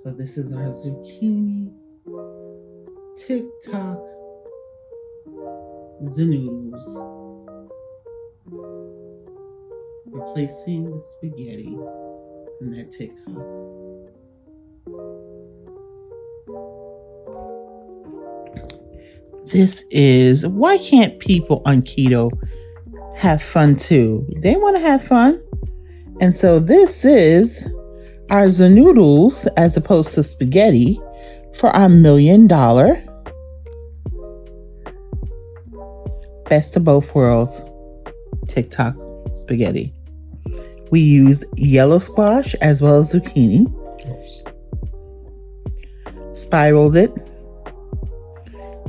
So this is our zucchini, TikTok, the noodles, replacing the spaghetti from that TikTok. This is, why can't people on keto have fun too? They want to have fun. And so this is our noodles as opposed to spaghetti for our $1 million best of both worlds TikTok spaghetti. We use yellow squash as well as zucchini. Spiraled it.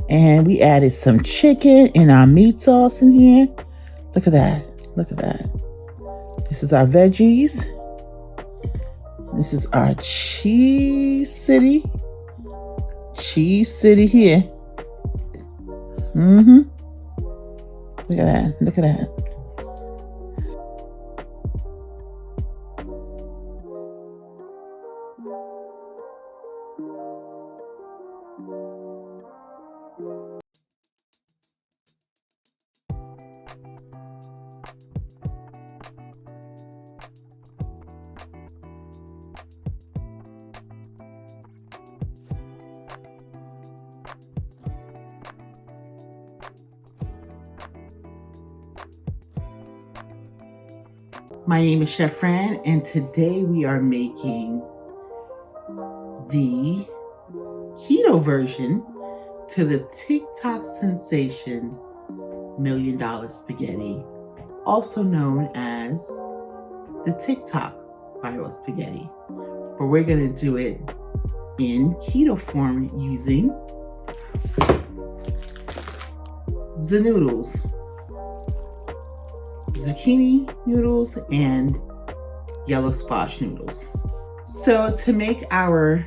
And we added some chicken in our meat sauce in here. Look at that. Look at that. This is our veggies. This is our cheese city. Cheese city here. Look at that. Look at that. My name is Chef Fran, and today we are making the keto version to the TikTok sensation $1 million spaghetti, also known as the TikTok viral spaghetti. But we're going to do it in keto form using the noodles. Zucchini noodles and yellow squash noodles. So to make our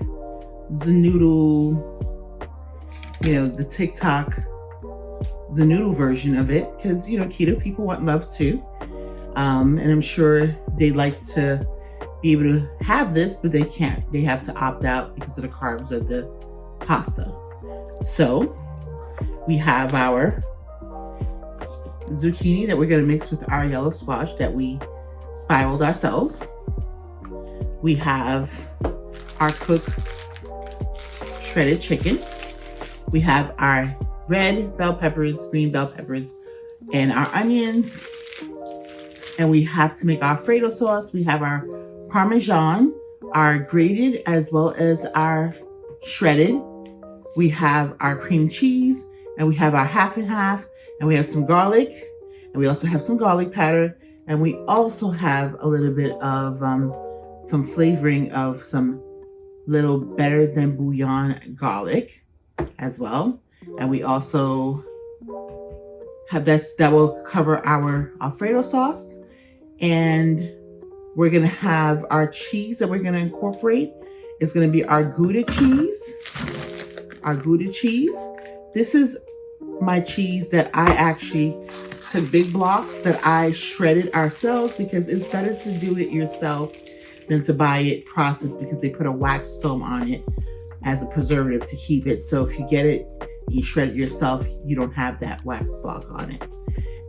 noodle, the TikTok noodle version of it, because keto people want love too, and I'm sure they'd like to be able to have this, but they can't. They have to opt out because of the carbs of the pasta. So we have our zucchini that we're going to mix with our yellow squash that we spiraled ourselves. We have our cooked shredded chicken. We have our red bell peppers, green bell peppers, and our onions. And we have to make our Alfredo sauce. We have our Parmesan, our grated as well as our shredded. We have our cream cheese, and we have our half and half. And we have some garlic, and we also have some garlic powder, and we also have a little bit of some flavoring of some little better than bouillon garlic as well. And we also have that will cover our Alfredo sauce. And we're gonna have our cheese that we're gonna incorporate. It's gonna be our Gouda cheese. Our Gouda cheese. This is my cheese that I actually took big blocks that I shredded ourselves, because it's better to do it yourself than to buy it processed, because they put a wax film on it as a preservative to keep it. So if you get it, you shred it yourself, you don't have that wax block on it.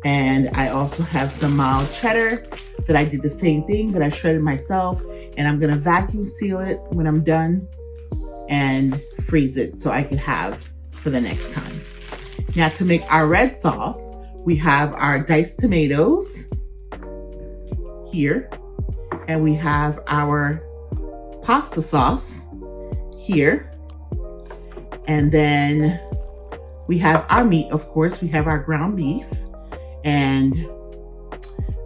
And I also have some mild cheddar that I did the same thing, that I shredded myself, and I'm gonna vacuum seal it when I'm done and freeze it so I can have for the next time. Now to make our red sauce, we have our diced tomatoes here, and we have our pasta sauce here, and then we have our meat, of course. We have our ground beef, and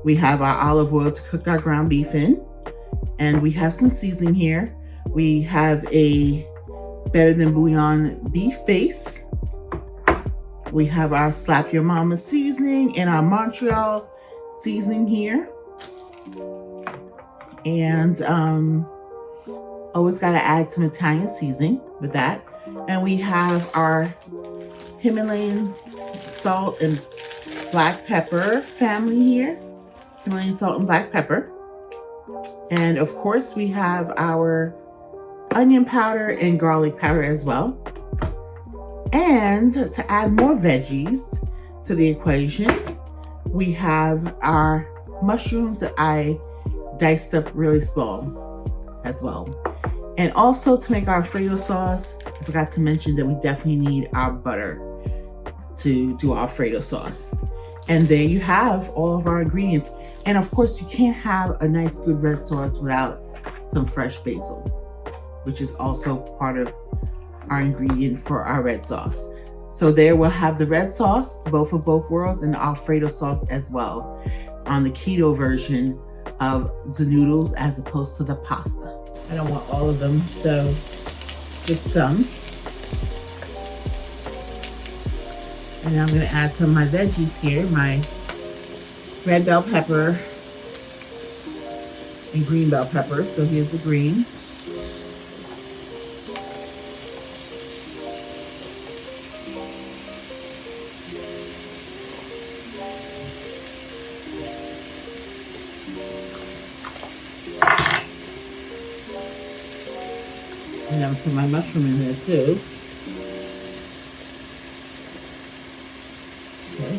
we have our olive oil to cook our ground beef in, and we have some seasoning here. We have a better than bouillon beef base. We have our Slap Your Mama seasoning and our Montreal seasoning here. And always got to add some Italian seasoning with that. And we have our Himalayan salt and black pepper family here. Himalayan salt and black pepper. And of course we have our onion powder and garlic powder as well. And to add more veggies to the equation, we have our mushrooms that I diced up really small as well. And also to make our Alfredo sauce, I forgot to mention that we definitely need our butter to do our Alfredo sauce. And there you have all of our ingredients. And of course, you can't have a nice good red sauce without some fresh basil, which is also part of our ingredient for our red sauce. So there we'll have the red sauce, both of both worlds, and the Alfredo sauce as well on the keto version of the noodles as opposed to the pasta. I don't want all of them, so just some. And I'm gonna add some of my veggies here, my red bell pepper and green bell pepper. So here's the green. And I'm gonna put my mushroom in there too. Okay.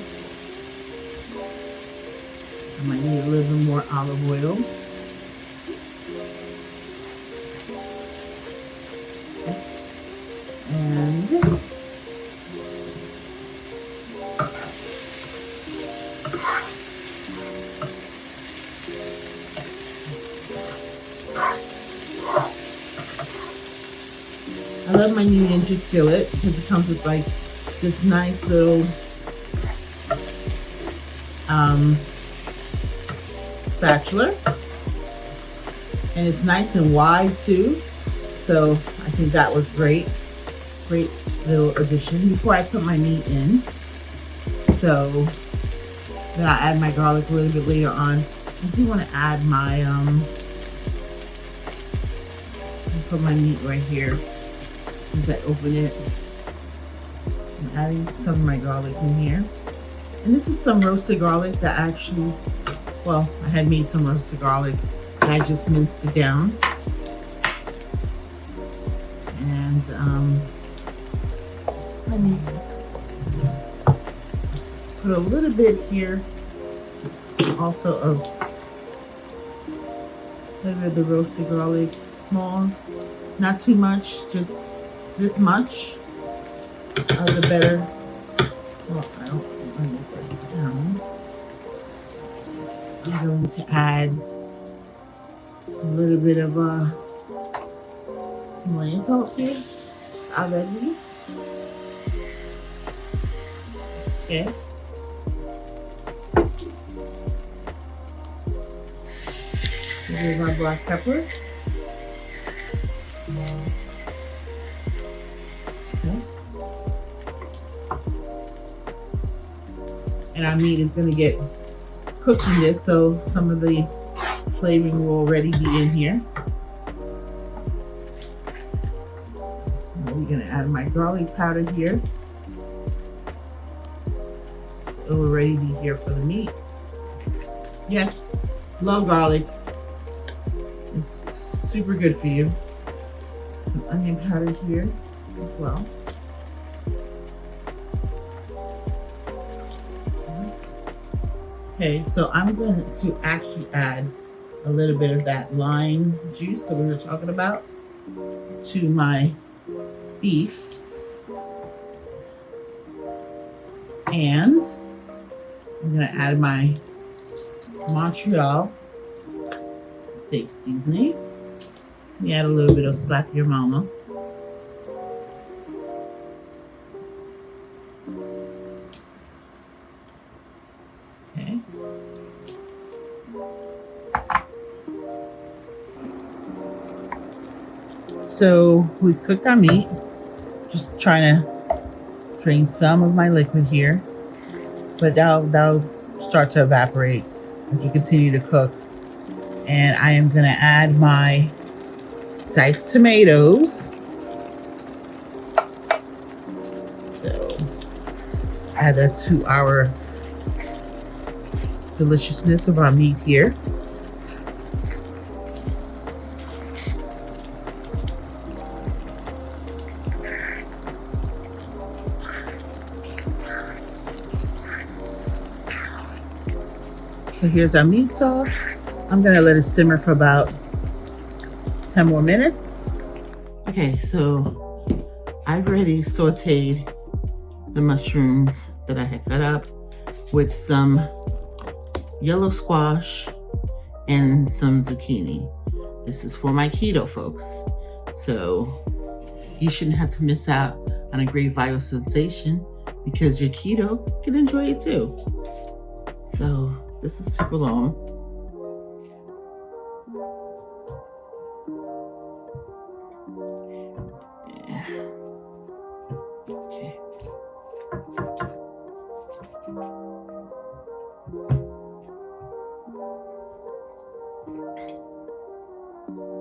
I might need a little more olive oil. Okay. And I love my new Ninja skillet because it comes with like this nice little spatula, and it's nice and wide too. So I think that was great little addition before I put my meat in. So then I'll add my garlic a little bit later on. I do want to add my put my meat right here. As I open it, I'm adding some of my garlic in here. And this is some roasted garlic that actually, well, I had made some roasted garlic and I just minced it down. And let me put a little bit here also of a little bit of the roasted garlic, small, not too much, just this much of the better. Well, I don't want to make that sound. I'm going to add a little bit of Himalayan salt here already. Okay. Here's my black pepper. And our meat is going to get cooked in this, so some of the flavoring will already be in here. And we're going to add my garlic powder here. It will already be here for the meat. Yes, love garlic. It's super good for you. Some onion powder here as well. Okay, so I'm going to actually add a little bit of that lime juice that we were talking about to my beef. And I'm going to add my Montreal steak seasoning. Let me add a little bit of Slap Your Mama. Okay. So we've cooked our meat. Just trying to drain some of my liquid here, but that'll start to evaporate as we continue to cook. And I am going to add my diced tomatoes. So add that to our deliciousness of our meat here. So here's our meat sauce. I'm gonna let it simmer for about 10 more minutes. Okay, so I've already sauteed the mushrooms that I had cut up with some yellow squash and some zucchini. This is for my keto folks. So you shouldn't have to miss out on a great vital sensation because your keto can enjoy it too. So this is super long. Okay.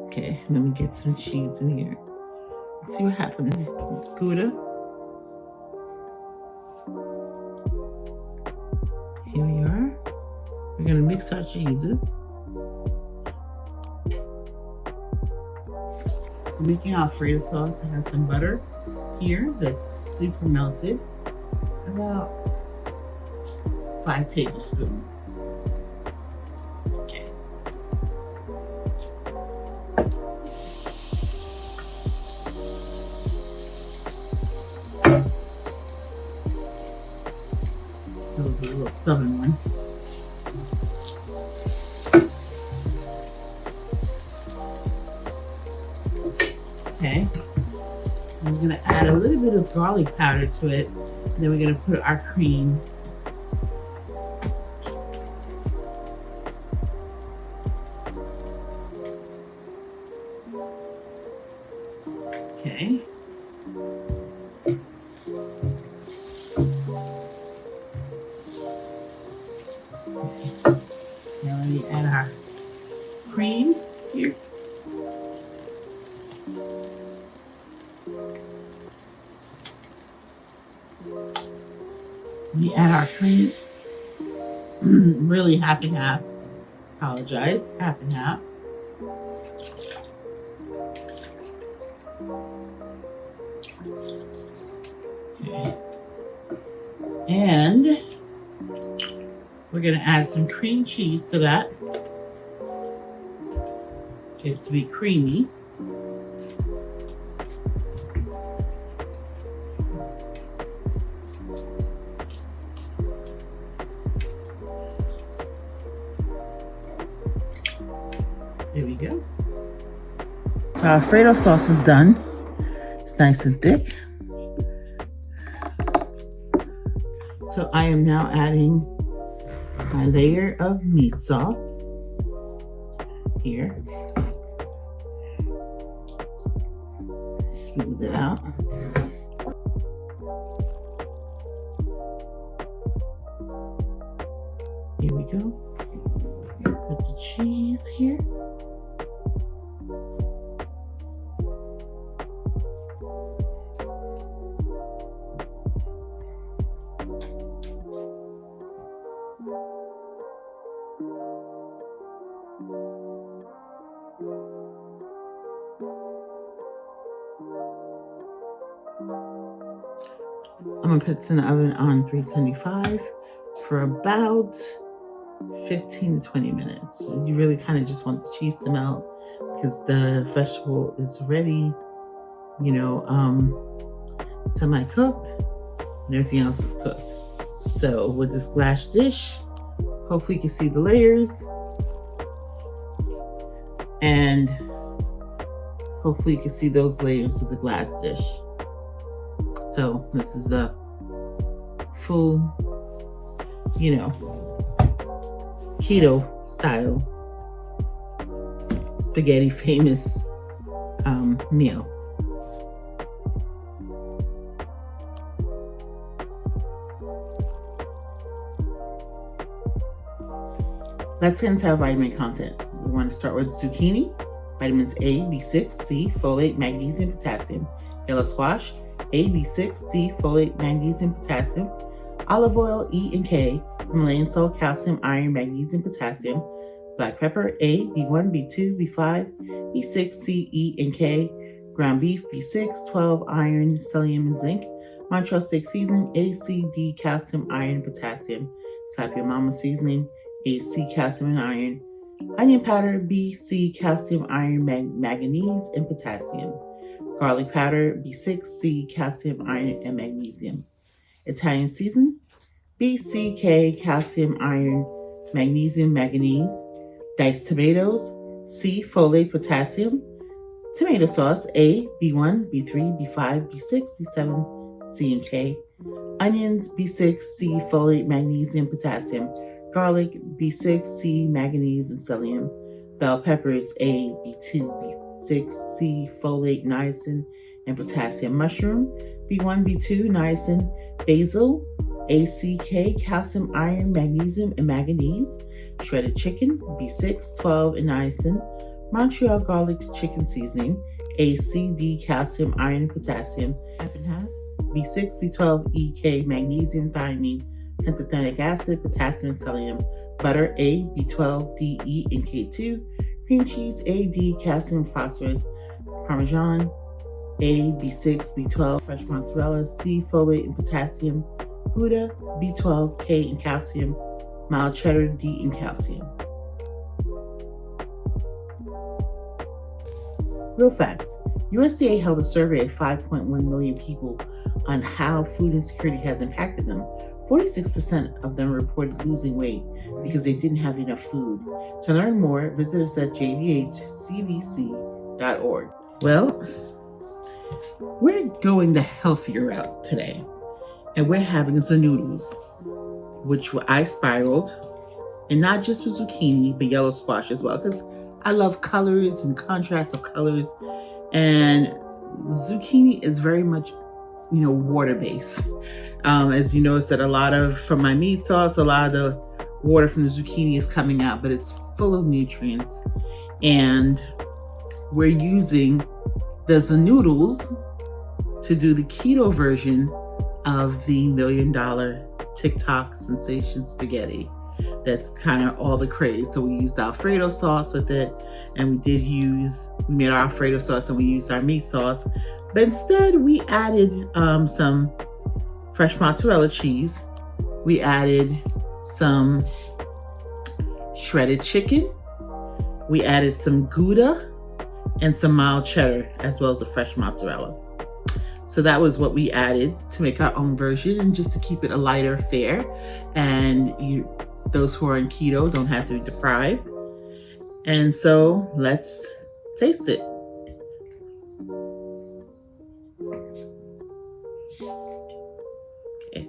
Okay, let me get some cheese in here. Let's see what happens. Gouda. Here we are. We're gonna mix our cheeses. We're making Alfredo sauce. I have some butter here that's super melted. About 5 tablespoons. Okay. That was a little stubborn one. Okay. I'm gonna add a little bit of garlic powder to it, and then we're gonna put our cream. Okay. Now let me add our cream here. We add our cream, really half and half. Apologize, half and half. Okay. And we're gonna add some cream cheese to that. Get it to be creamy. There we go. So our Alfredo sauce is done. It's nice and thick. So I am now adding my layer of meat sauce here. Smooth it out. Here we go. Put the cheese here. I'm gonna put this in the oven on 375 for about 15 to 20 minutes. You really kind of just want the cheese to melt because the vegetable is ready, you know, semi-cooked and everything else is cooked. So with this glass dish, hopefully you can see the layers and hopefully you can see those layers with the glass dish. So this is a full, you know, keto style spaghetti famous meal. Let's get into our vitamin content. We want to start with zucchini, vitamins A, B6, C, folate, magnesium, potassium. Yellow squash, A, B6, C, folate, magnesium, potassium. Olive oil, E and K. Himalayan salt, calcium, iron, magnesium, potassium. Black pepper, A, B1, B2, B5, B6, C, E, and K. Ground beef, B6, 12, iron, selenium, and zinc. Montreal steak seasoning, A, C, D, calcium, iron, potassium. Slap your mama seasoning, A, C, calcium and iron. Onion powder, B, C, calcium, iron, manganese, and potassium. Garlic powder, B6, C, calcium, iron, and magnesium. Italian season, B, C, K, calcium, iron, magnesium, manganese. Diced tomatoes, C, folate, potassium. Tomato sauce, A, B1, B3, B5, B6, B7, C, and K. Onions, B6, C, folate, magnesium, potassium. Garlic, B6, C, manganese, and psyllium. Bell peppers, A, B2, B6, C, folate, niacin, and potassium. Mushroom, B1, B2, niacin. Basil, ACK, calcium, iron, magnesium, and manganese. Shredded chicken, B6, 12, and niacin. Montreal garlic chicken seasoning, ACD, calcium, iron, and potassium. Half and half. B6, B12, EK, magnesium, thiamine, pantothenic acid, potassium, and psyllium. Butter, A, B12, D, E, and K2. Cream cheese, A, D, calcium, phosphorus. Parmesan, A, B6, B12, fresh mozzarella, C, folate, and potassium. Gouda, B12, K, and calcium. Mild cheddar, D, and calcium. Real facts. USDA held a survey of 5.1 million people on how food insecurity has impacted them. 46% of them reported losing weight because they didn't have enough food. To learn more, visit us at jdhcdc.org. Well, we're going the healthier route today, and we're having the noodles, which I spiraled, and not just with zucchini, but yellow squash as well, because I love colors and contrast of colors, and zucchini is very much, water-based. As you notice that from my meat sauce, a lot of the water from the zucchini is coming out, but it's full of nutrients. And we're using the noodles to do the keto version of the $1 million TikTok sensation spaghetti. That's kind of all the craze. So we used Alfredo sauce with it, and we made our Alfredo sauce and we used our meat sauce. But instead we added some fresh mozzarella cheese. We added some shredded chicken. We added some Gouda and some mild cheddar, as well as the fresh mozzarella. So that was what we added to make our own version, and just to keep it a lighter fare. And those who are in keto don't have to be deprived. And so let's taste it. Okay. Okay.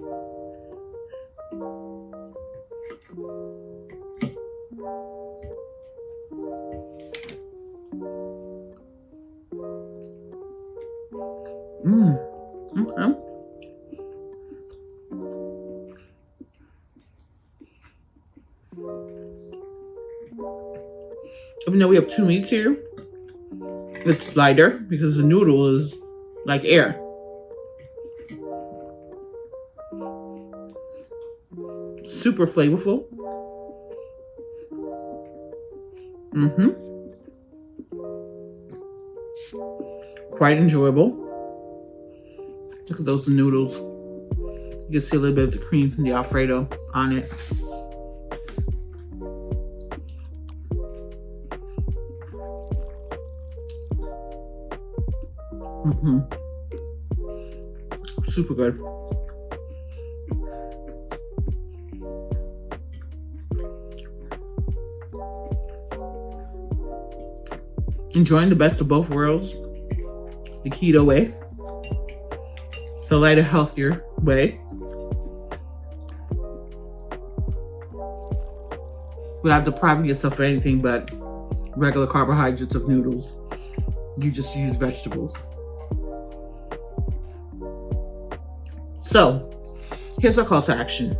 Even though we have two meats here, it's lighter because the noodle is like air. Super flavorful. Quite enjoyable. Look at those noodles. You can see a little bit of the cream from the Alfredo on it. Super good. Enjoying the best of both worlds. The keto way. The lighter, healthier way. Without depriving yourself of anything but regular carbohydrates of noodles. You just use vegetables. So, here's our call to action.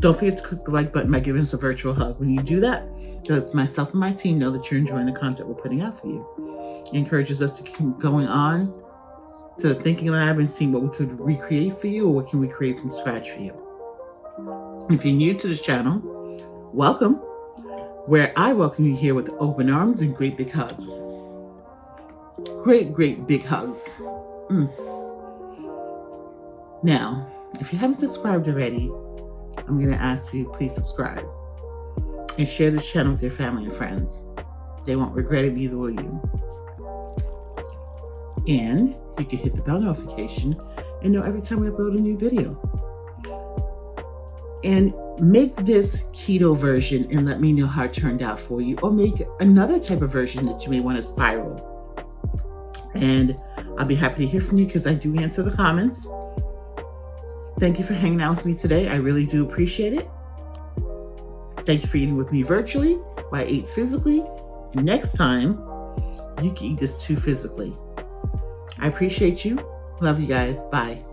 Don't forget to click the like button by giving us a virtual hug. When you do that, it lets myself and my team know that you're enjoying the content we're putting out for you. It encourages us to keep going on to the thinking lab and seeing what we could recreate for you, or what can we create from scratch for you. If you're new to this channel, welcome, where I welcome you here with open arms and great big hugs. Great big hugs. Now, if you haven't subscribed already, I'm going to ask you, please subscribe. and share this channel with your family and friends. They won't regret it, neither will you. And you can hit the bell notification and know every time we upload a new video. And make this keto version and let me know how it turned out for you, or make another type of version that you may want to spiral. And I'll be happy to hear from you because I do answer the comments. Thank you for hanging out with me today. I really do appreciate it. Thank you for eating with me virtually while I ate physically. And next time, you can eat this too physically. I appreciate you. Love you guys. Bye.